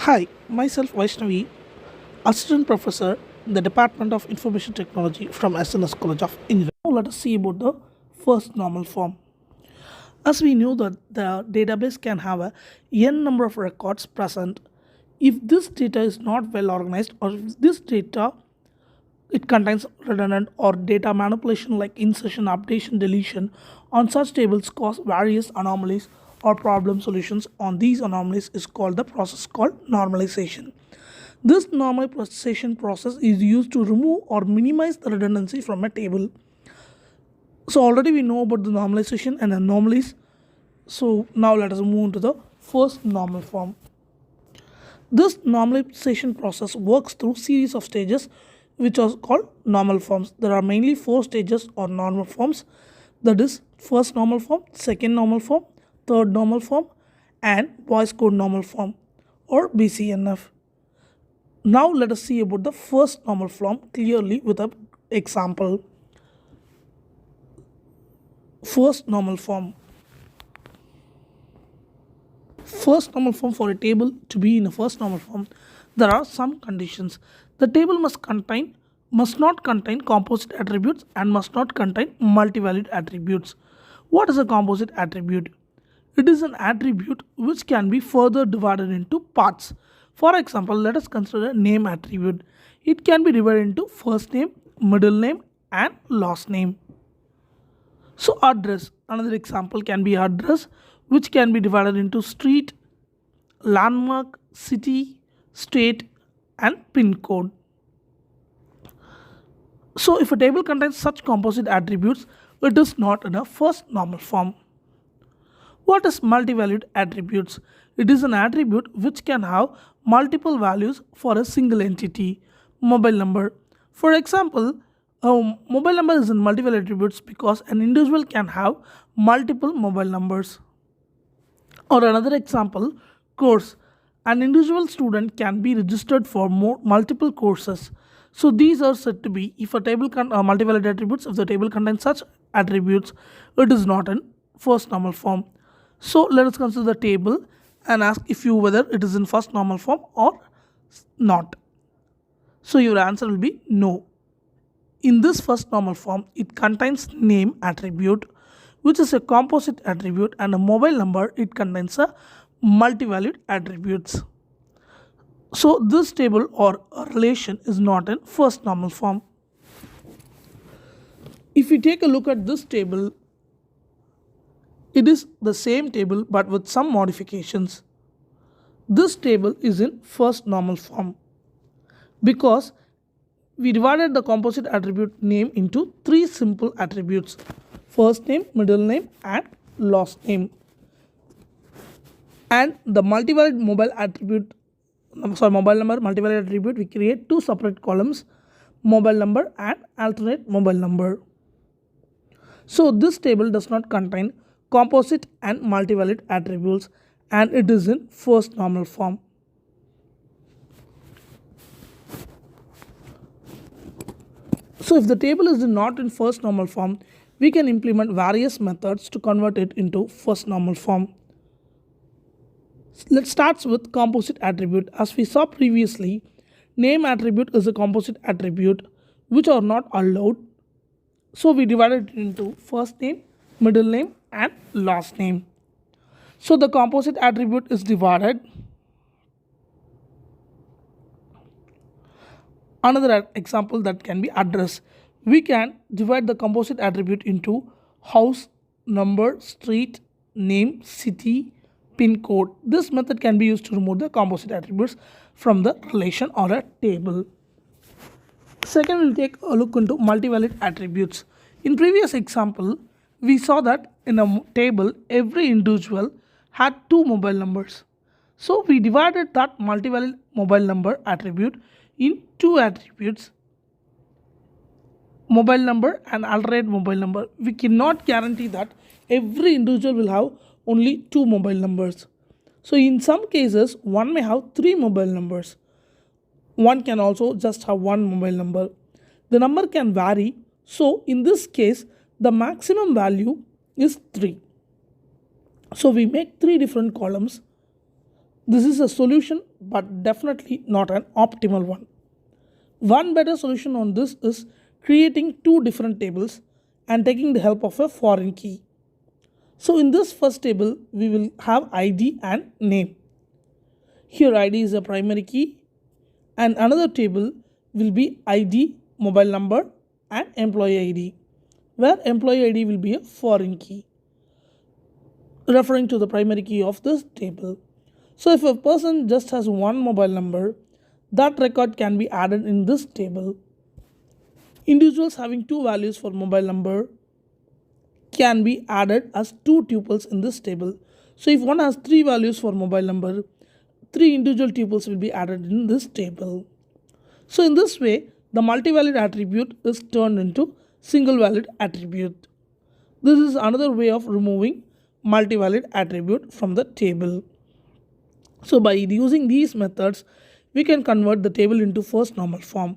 Hi, myself Vaishnavi, Assistant Professor in the Department of Information Technology from SNS College of Engineering. Now let us see about the first normal form. As we know that the database can have a n number of records present. If this data is not well organized or if this data it contains redundant or data manipulation like insertion, updation, deletion on such tables cause various anomalies or problem solutions on these anomalies is called the process called normalization. This normalization process is used to remove or minimize the redundancy from a table. So already we know about the normalization and anomalies. So now let us move to the first normal form. This normalization process works through series of stages which are called normal forms. There are mainly 4 stages or normal forms, that is first normal form, second normal form, third normal form and voice code normal form or BCNF. Now let us see about the first normal form clearly with an example. First normal form. First normal form, for a table to be in a first normal form, there are some conditions. The table must not contain composite attributes and must not contain multivalued attributes. What is a composite attribute? It is an attribute which can be further divided into parts. For example, let us consider a name attribute. It can be divided into first name, middle name and last name. So address, another example can be address, which can be divided into street, landmark, city, state and pin code. So if a table contains such composite attributes, it is not in a first normal form. What is multivalued attributes? It is an attribute which can have multiple values for a single entity. Mobile number. For example, a mobile number is in multiple attributes because an individual can have multiple mobile numbers. Or another example, course. An individual student can be registered for multiple courses. So these are said to be, if a table multivalued attributes, if the table contains such attributes, it is not in first normal form. So let us consider the table and ask if you whether it is in first normal form or not. So your answer will be no. In this first normal form, it contains name attribute, which is a composite attribute, and a mobile number, it contains a multivalued attributes. So this table or a relation is not in first normal form. If we take a look at this table, it is the same table but with some modifications. This table is in first normal form because we divided the composite attribute name into 3 simple attributes: first name, middle name and last name. And the multivalued mobile number multivalued attribute, we create 2 separate columns, mobile number and alternate mobile number. So this table does not contain composite and multivalued attributes and it is in first normal form. So if the table is not in first normal form, we can implement various methods to convert it into first normal form. Let's start with composite attribute. As we saw previously, name attribute is a composite attribute which are not allowed. So we divided it into first name, middle name and last name. So the composite attribute is divided. Another example that can be address. We can divide the composite attribute into house, number, street, name, city, pin code. This method can be used to remove the composite attributes from the relation or a table. Second, we'll take a look into multivalued attributes. In previous example, we saw that in a table, every individual had 2 mobile numbers. So we divided that multivalued mobile number attribute in 2 attributes, mobile number and alternate mobile number. We cannot guarantee that every individual will have only 2 mobile numbers. So in some cases, one may have 3 mobile numbers. One can also just have 1 mobile number. The number can vary. So in this case, the maximum value is 3. So we make 3 different columns. This is a solution but definitely not an optimal one. One better solution on this is creating two different tables and taking the help of a foreign key. So in this first table, we will have ID and name. Here ID is a primary key, and another table will be ID, mobile number, and employee ID, where employee ID will be a foreign key, referring to the primary key of this table. So if a person just has one mobile number, that record can be added in this table. Individuals having two values for mobile number can be added as two tuples in this table. So if one has three values for mobile number, three individual tuples will be added in this table. So in this way, the multi-valid attribute is turned into single valid attribute. This is another way of removing multi-valid attribute from the table. So by using these methods, we can convert the table into first normal form.